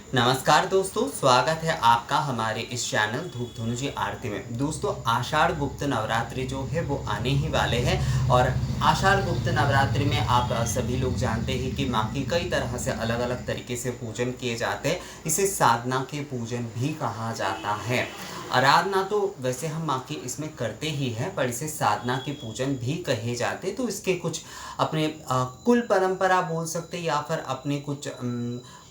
नमस्कार दोस्तों, स्वागत है आपका हमारे इस चैनल धूप धुनु जी आरती में। दोस्तों, आषाढ़ गुप्त नवरात्रि जो है वो आने ही वाले हैं और आषाढ़ गुप्त नवरात्रि में आप सभी लोग जानते हैं कि माँ की कई तरह से अलग अलग तरीके से पूजन किए जाते हैं। इसे साधना के पूजन भी कहा जाता है। आराधना तो वैसे हम माँ की इसमें करते ही हैं, पर इसे साधना के पूजन भी कहे जाते। तो इसके कुछ अपने कुल परंपरा बोल सकते या फिर अपने कुछ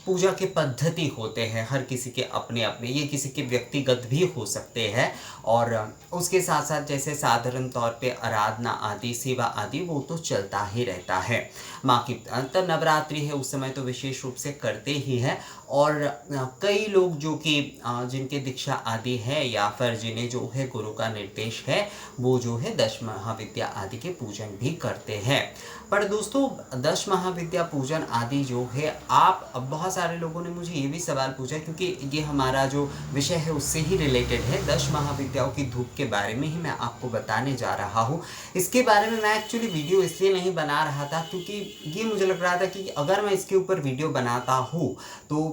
पूजा के पद्धति होते हैं। हर किसी के अपने अपने, ये किसी के व्यक्तिगत भी हो सकते हैं। और उसके साथ साथ जैसे साधारण तौर पे आराधना आदि, सेवा आदि वो तो चलता ही रहता है। माँ की तो नवरात्रि है, उस समय तो विशेष रूप से करते ही हैं। और कई लोग जो कि जिनके दीक्षा आदि है या फिर जिन्हें जो है गुरु का निर्देश है, वो जो है दश महाविद्या आदि के पूजन भी करते हैं। पर दोस्तों, दश महाविद्या पूजन आदि जो है, आप बहुत सारे लोगों ने मुझे ये भी सवाल पूछा, क्योंकि ये हमारा जो विषय है उससे ही रिलेटेड है। दश महाविद्याओं की धूप के बारे में ही मैं आपको बताने जा रहा हूँ। इसके बारे में मैं एक्चुअली वीडियो इसलिए नहीं बना रहा था क्योंकि ये मुझे लग रहा था कि अगर मैं इसके ऊपर वीडियो बनाता हूँ तो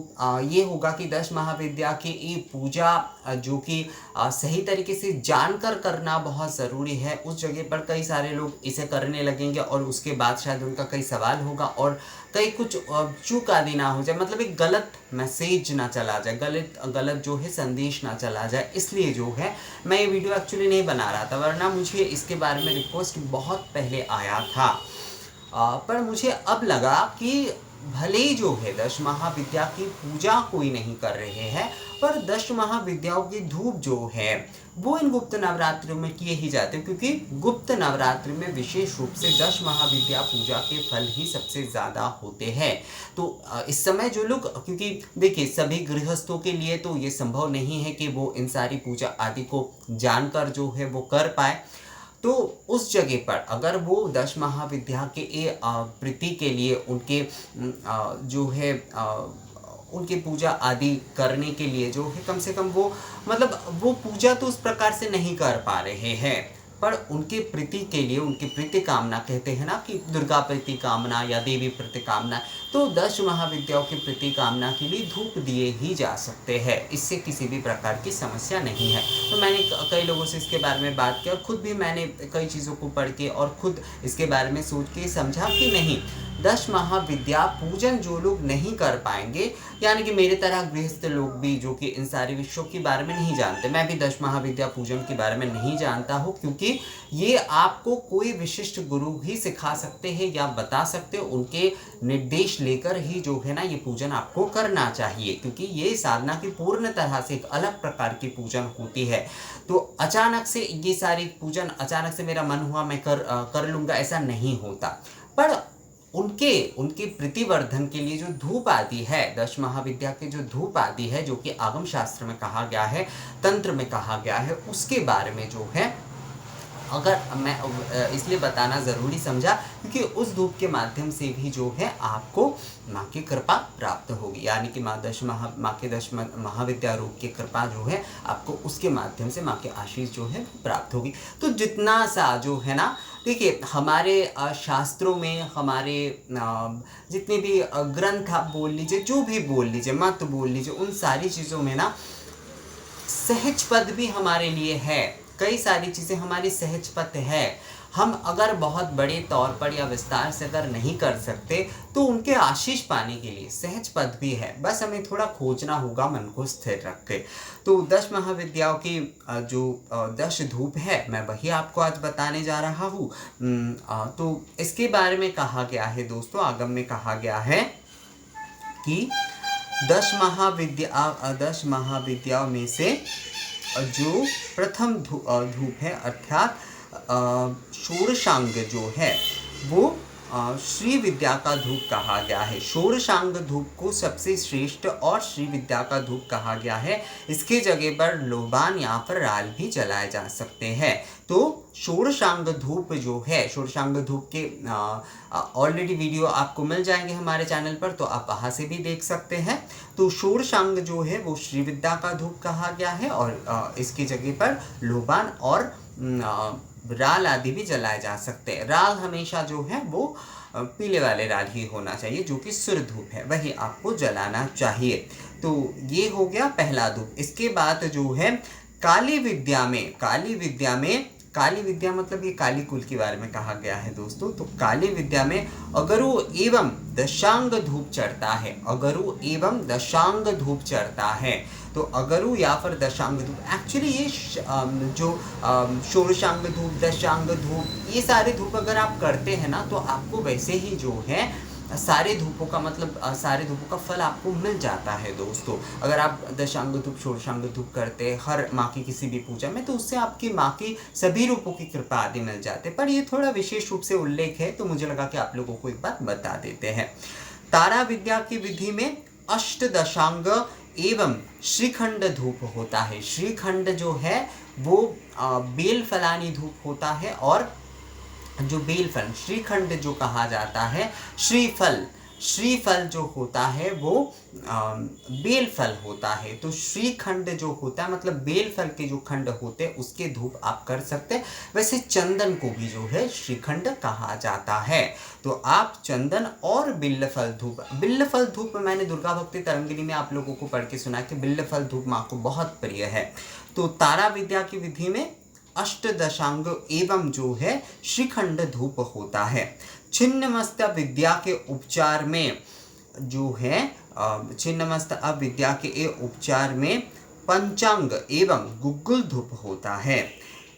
ये होगा कि दश महाविद्या की ये पूजा जो कि सही तरीके से जानकर करना बहुत ज़रूरी है। उस जगह पर कई सारे लोग इसे करने लगेंगे और उसके बाद शायद उनका कई सवाल होगा और कई कुछ चूक आदि ना हो जाए, मतलब एक गलत मैसेज ना चला जाए, गलत जो है संदेश ना चला जाए। इसलिए जो है मैं ये वीडियो एक्चुअली नहीं बना रहा था, वरना मुझे इसके बारे में रिक्वेस्ट बहुत पहले आया था। पर मुझे अब लगा कि भले ही जो है दश महाविद्या की पूजा कोई नहीं कर रहे हैं, पर दश महाविद्याओं की धूप जो है वो इन गुप्त नवरात्रियों में किए ही जाते हैं, क्योंकि गुप्त नवरात्रि में विशेष रूप से दश महाविद्या पूजा के फल ही सबसे ज़्यादा होते हैं। तो इस समय जो लोग, क्योंकि देखिए सभी गृहस्थों के लिए तो ये संभव नहीं है कि वो इन सारी पूजा आदि को जानकर जो है वो कर पाए। तो उस जगह पर अगर वो दश महाविद्या के प्रीति के लिए उनके जो है उनकी पूजा आदि करने के लिए जो है कम से कम वो, मतलब वो पूजा तो उस प्रकार से नहीं कर पा रहे हैं, पर उनके प्रीति के लिए, उनकी प्रीति कामना, कहते हैं ना कि दुर्गा प्रीति कामना या देवी प्रीति कामना, तो दश महाविद्याओं की प्रीति कामना के लिए धूप दिए ही जा सकते हैं। इससे किसी भी प्रकार की समस्या नहीं है। तो मैंने कई लोगों से इसके बारे में बात की और खुद भी मैंने कई चीज़ों को पढ़ के और खुद इसके बारे में सोच के समझा कि नहीं, दश महाविद्या पूजन जो लोग नहीं कर पाएंगे, यानी कि मेरे तरह गृहस्थ लोग भी जो कि इन सारे विषयों के बारे में नहीं जानते, मैं भी दश महाविद्या पूजन के बारे में नहीं जानता हूँ, क्योंकि ये आपको कोई विशिष्ट गुरु ही सिखा सकते हैं या बता सकते हो। उनके निर्देश लेकर ही जो है ना ये पूजन आपको करना चाहिए, क्योंकि ये साधना की पूर्ण तरह से एक अलग प्रकार की पूजन होती है। तो अचानक से ये सारी पूजन, अचानक से मेरा मन हुआ मैं कर लूँगा, ऐसा नहीं होता। पर उनके प्रतिवर्धन के लिए जो धूप आदि है, दश महाविद्या के जो धूप आदि है, जो कि आगम शास्त्र में कहा गया है, तंत्र में कहा गया है, उसके बारे में जो है अगर मैं इसलिए बताना ज़रूरी समझा क्योंकि उस धूप के माध्यम से भी जो है आपको माँ की कृपा प्राप्त होगी, यानी कि माँ के दश महाविद्या रूप की कृपा जो है आपको उसके माध्यम से माँ के आशीष जो है प्राप्त होगी। तो जितना सा जो है ना, देखिए हमारे शास्त्रों में, हमारे जितने भी ग्रंथ आप बोल लीजिए, जो भी बोल लीजिए, मत बोल लीजिए, उन सारी चीज़ों में ना सहज पद भी हमारे लिए है। कई सारी चीज़ें हमारी सहज पद है। हम अगर बहुत बड़े तौर पर या विस्तार से अगर नहीं कर सकते तो उनके आशीष पाने के लिए सहज पद भी है, बस हमें थोड़ा खोजना होगा मन को स्थिर रख के। तो दश महाविद्याओं की जो दश धूप है, मैं वही आपको आज बताने जा रहा हूँ। तो इसके बारे में कहा गया है दोस्तों, आगम में कहा गया है कि दश महाविद्याओं में से जो प्रथम धूप है, अर्थात षोडशांग जो है वो श्री विद्या का धूप कहा गया है। षोडशांग धूप को सबसे श्रेष्ठ और श्री विद्या का धूप कहा गया है। इसके जगह पर लोबान या फिर राल भी जलाए जा सकते हैं। तो षोडशांग धूप जो है, षोडशांग धूप के ऑलरेडी वीडियो आपको मिल जाएंगे हमारे चैनल पर, तो आप वहाँ से भी देख सकते हैं। तो षोडशांग जो है वो श्री विद्या का धूप कहा गया है और इसकी जगह पर लोबान और राल आदि भी जलाए जा सकते हैं। राल हमेशा जो है वो पीले वाले राल ही होना चाहिए, जो कि सुर धूप है, वही आपको जलाना चाहिए। तो ये हो गया पहला धूप। इसके बाद जो है काली विद्या में, काली विद्या मतलब ये काली कुल के बारे में कहा गया है दोस्तों। तो काली विद्या में अगरु एवं दशांग धूप चढ़ता है, अगरु एवं दशांग धूप चढ़ता है। तो अगरु या फिर दशांग धूप, एक्चुअली ये जो षोडशांग धूप, दशांग धूप, ये सारे धूप अगर आप करते हैं ना तो आपको वैसे ही जो है सारे धूपों का मतलब सारे धूपों का फल आपको मिल जाता है दोस्तों। अगर आप दशांग धूप, षोडशांग धूप करते हैं हर माँ की किसी भी पूजा में, तो उससे आपकी माँ की सभी रूपों की कृपा आदि मिल जाते। पर ये थोड़ा विशेष रूप से उल्लेख है, तो मुझे लगा कि आप लोगों को एक बात बता देते हैं। तारा विद्या की विधि में अष्टदशांग एवं श्रीखंड धूप होता है। श्रीखंड जो है वो बेल फलानी धूप होता है, और जो बेल फल, श्रीखंड जो कहा जाता है, श्रीफल जो होता है वो बेल फल होता है। तो श्रीखंड जो होता है मतलब बेल फल के जो खंड होते हैं उसके धूप आप कर सकते हैं। वैसे चंदन को भी जो है श्रीखंड कहा जाता है। तो आप चंदन और बिल्ल फल धूप मैंने दुर्गा भक्ति तरंगिनी में आप लोगों को पढ़ के सुना कि बिल्ल फल धूप माँ को बहुत प्रिय है। तो तारा विद्या की विधि में अष्टदशांग एवं जो है श्रीखंड धूप होता है। छिन्नमस्ता विद्या के उपचार में जो है छिन्नमस्ता विद्या के उपचार में पंचांग एवं गुग्गुल धूप होता है।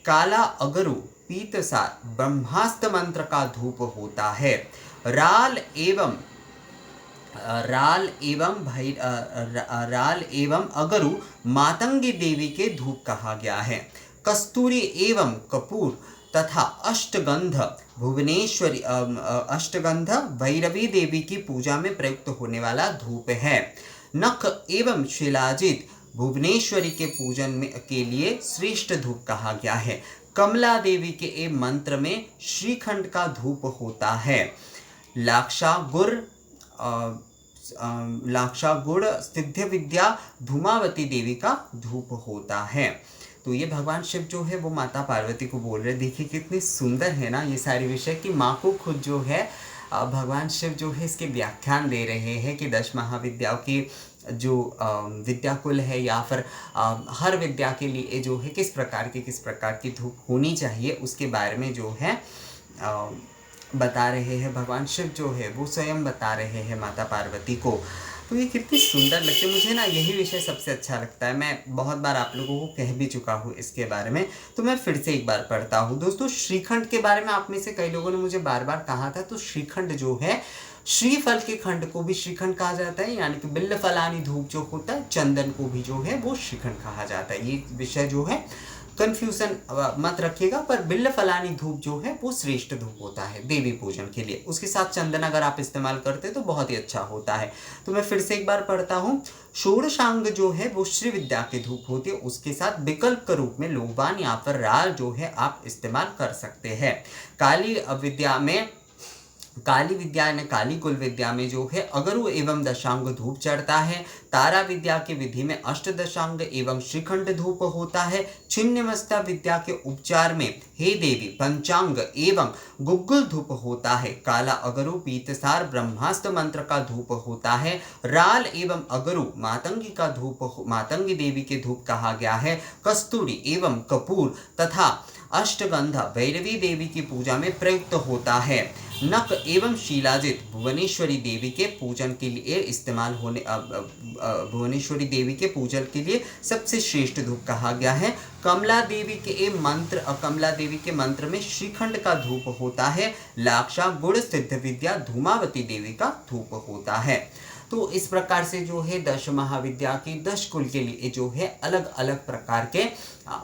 काला अगरु पीतसार ब्रह्मास्त्र मंत्र का धूप होता है। राल एवं अगरु मातंगी देवी के धूप कहा गया है। कस्तूरी एवं कपूर तथा अष्टगंध भैरवी देवी की पूजा में प्रयुक्त होने वाला धूप है। नख एवं शिलाजित भुवनेश्वरी के पूजन में के लिए श्रेष्ठ धूप कहा गया है। कमला देवी के मंत्र में श्रीखंड का धूप होता है। लाक्षागुड़ सिद्ध विद्या धूमावती देवी का धूप होता है। तो ये भगवान शिव जो है वो माता पार्वती को बोल रहे। देखिए कितनी सुंदर है ना ये सारे विषय, कि माँ को खुद जो है भगवान शिव जो है इसके व्याख्यान दे रहे हैं कि 10 महाविद्याओं की जो विद्या कुल है या फिर हर विद्या के लिए जो है किस प्रकार की धूप होनी चाहिए उसके बारे में जो है बता रहे हैं। भगवान शिव जो है वो स्वयं बता रहे हैं माता पार्वती को। तो ये कितनी सुंदर लगती है मुझे ना, यही विषय सबसे अच्छा लगता है। मैं बहुत बार आप लोगों को कह भी चुका हूँ इसके बारे में, तो मैं फिर से एक बार पढ़ता हूँ दोस्तों। श्रीखंड के बारे में आप में से कई लोगों ने मुझे बार बार कहा था। तो श्रीखंड जो है, श्रीफल के खंड को भी श्रीखंड कहा जाता है, यानी कि बिल्ल फलानी धूप जो होता है, चंदन को भी जो है वो श्रीखंड कहा जाता है। ये विषय जो है कंफ्यूजन मत रखिएगा, पर बिल्ल फलानी धूप जो है वो श्रेष्ठ धूप होता है देवी पूजन के लिए। उसके साथ चंदन अगर आप इस्तेमाल करते तो बहुत ही अच्छा होता है। तो मैं फिर से एक बार पढ़ता हूँ। षोडशांग जो है वो श्री विद्या की धूप होती है, उसके साथ विकल्प के रूप में लोबान या फिर राल जो है आप इस्तेमाल कर सकते हैं। काली विद्या यानी काली कुल विद्या में जो है अगरु एवं दशांग धूप चढ़ता है। तारा विद्या की विधि में अष्टदशांग एवं श्रीखंड धूप होता है। छिन्नमस्ता विद्या के उपचार में हे देवी पंचांग एवं गुग्गुल धूप होता है। काला अगरु पीतसार ब्रह्मास्त्र मंत्र का धूप होता है। राल एवं अगरु मातंगी देवी के धूप कहा गया है। कस्तूरी एवं कपूर तथा अष्टगंधा भैरवी देवी की पूजा में प्रयुक्त होता है। नख एवं शिलाजित भुवनेश्वरी देवी के पूजन के लिए इस्तेमाल होने भुवनेश्वरी देवी के पूजन के लिए सबसे श्रेष्ठ धूप कहा गया है। कमला देवी के मंत्र में श्रीखंड का धूप होता है। लाक्षा गुड़ सिद्ध विद्या धूमावती देवी का धूप होता है। तो इस प्रकार से जो है 10 महाविद्या की 10 कुल के लिए जो है अलग अलग प्रकार के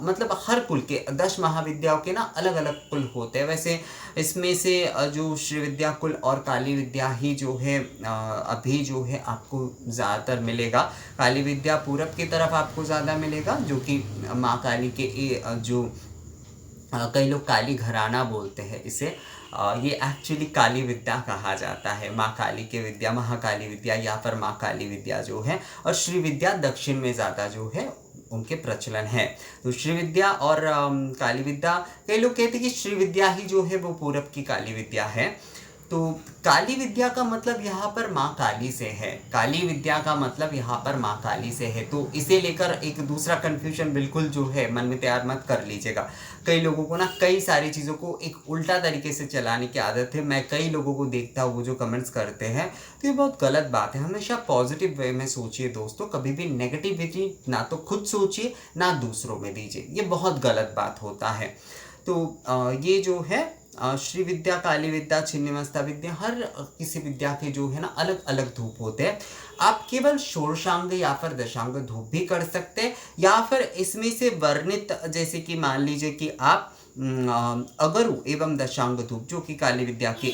मतलब हर कुल के 10 महाविद्याओं के ना अलग अलग कुल होते हैं। वैसे इसमें से जो श्री विद्या कुल और काली विद्या ही जो है अभी जो है आपको ज़्यादातर मिलेगा। काली विद्या पूरब की तरफ आपको ज़्यादा मिलेगा, जो कि माँ काली के जो कई लोग काली घराना बोलते हैं इसे, ये एक्चुअली काली विद्या कहा जाता है। माँ काली की विद्या महाकाली विद्या या फिर माँ काली विद्या जो है, और श्री विद्या दक्षिण में ज़्यादा जो है उनके प्रचलन है। तो श्री विद्या और काली विद्या, कई लोग कहते हैं कि श्री विद्या ही जो है वो पूरब की काली विद्या है। तो काली विद्या का मतलब यहाँ पर माँ काली से है, काली विद्या का मतलब यहाँ पर माँ काली से है। तो इसे लेकर एक दूसरा कन्फ्यूजन बिल्कुल जो है मन में तैयार मत कर लीजिएगा। कई लोगों को ना कई सारी चीज़ों को एक उल्टा तरीके से चलाने की आदत है। मैं कई लोगों को देखता हूँ वो जो कमेंट्स करते हैं, तो ये बहुत गलत बात है। हमेशा पॉजिटिव वे में सोचिए दोस्तों, कभी भी नेगेटिविटी ना तो खुद सोचिए ना दूसरों में दीजिए, ये बहुत गलत बात होता है। तो ये जो है श्री विद्या, काली विद्या, छिन्नमस्ता विद्या, हर किसी विद्या के जो है ना अलग अलग धूप होते हैं। आप केवल षोडशांग या फिर दशांग धूप भी कर सकते हैं, या फिर इसमें से वर्णित, जैसे कि मान लीजिए कि आप अगरु एवं दशांग धूप जो कि काली विद्या के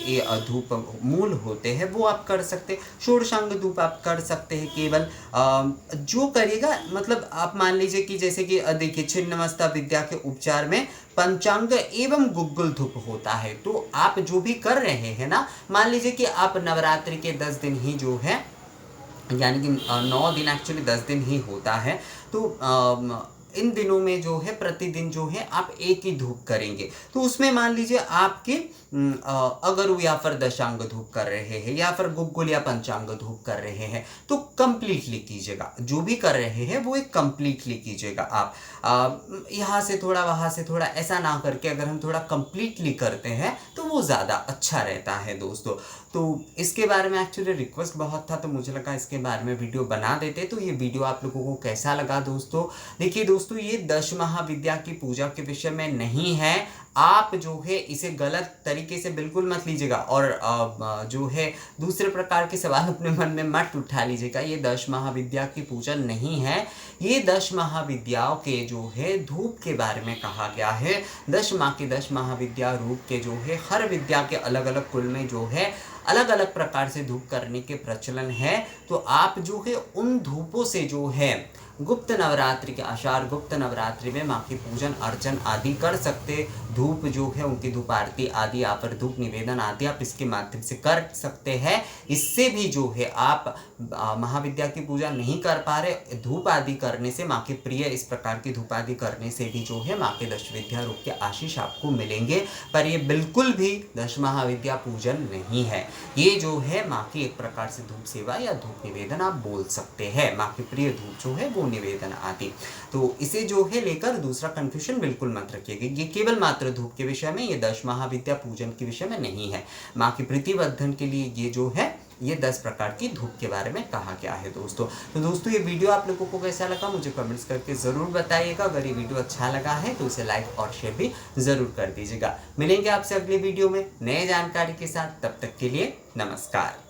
धूप मूल होते हैं वो आप कर सकते हैं। षोडशांग धूप आप कर सकते हैं केवल जो करेगा, मतलब आप मान लीजिए कि जैसे कि देखिए छिन्नमस्ता विद्या के उपचार में पंचांग एवं गुग्गुल धूप होता है। तो आप जो भी कर रहे हैं ना, मान लीजिए कि आप नवरात्रि के 10 दिन ही जो है, यानी कि 9 दिन, एक्चुअली 10 दिन ही होता है, तो इन दिनों में जो है प्रतिदिन जो है आप एक ही धूप करेंगे। तो उसमें मान लीजिए आपके अगरु या फिर दशांग धूप कर रहे हैं या फिर गुग्गुल या पंचांग धूप कर रहे हैं, तो कंप्लीटली कीजिएगा। जो भी कर रहे हैं वो एक कंप्लीटली कीजिएगा। आप यहाँ से थोड़ा वहाँ से थोड़ा ऐसा ना करके अगर हम थोड़ा कंप्लीटली करते हैं तो वो ज़्यादा अच्छा रहता है दोस्तों। तो इसके बारे में एक्चुअली रिक्वेस्ट बहुत था, तो मुझे लगा इसके बारे में वीडियो बना देते। तो ये वीडियो आप लोगों को कैसा लगा दोस्तों? देखिए दोस्तों, ये 10 महाविद्या की पूजा के विषय में नहीं है। आप जो है इसे गलत तरीके से बिल्कुल मत लीजिएगा, और जो है दूसरे प्रकार के सवाल अपने मन में मत उठा लीजिएगा। ये 10 महाविद्या की पूजा नहीं है। ये 10 महाविद्याओं के जो है धूप के बारे में कहा गया है। 10 माह के 10 महाविद्या रूप के जो है हर विद्या के अलग अलग कुल में जो है अलग अलग प्रकार से धूप करने के प्रचलन है। तो आप जो है उन धूपों से जो है गुप्त नवरात्रि के आषाढ़ गुप्त नवरात्रि में माँ की पूजन अर्चन आदि कर सकते। धूप जो है उनकी धूप आरती आदि या फिर धूप निवेदन आदि आप इसके माध्यम से कर सकते हैं। इससे भी जो है आप महाविद्या की पूजा नहीं कर पा रहे, धूप आदि करने से, माँ के प्रिय इस प्रकार की धूप आदि करने से भी जो है माँ के 10 विद्या रूप के आशीष आपको मिलेंगे। पर ये बिल्कुल भी 10 महाविद्या पूजन नहीं है। ये जो है माँ की एक प्रकार से धूप सेवा या धूप निवेदन आप बोल सकते हैं, माँ के प्रिय धूप जो है वो निवेदन आदि। तो इसे जो है लेकर दूसरा कंफ्यूजन बिल्कुल मत रखिएगा। ये केवल मात्र धूप के विषय में, ये 10 महाविद्या पूजन के विषय में नहीं है। माँ की प्रीतिवर्धन के लिए ये जो है ये 10 प्रकार की धूप के बारे में कहा गया है दोस्तों। तो दोस्तों ये वीडियो आप लोगों को कैसा लगा मुझे कमेंट्स करके ज़रूर बताइएगा। अगर ये वीडियो अच्छा लगा है तो इसे लाइक और शेयर भी ज़रूर कर दीजिएगा। मिलेंगे आपसे अगले वीडियो में नए जानकारी के साथ, तब तक के लिए नमस्कार।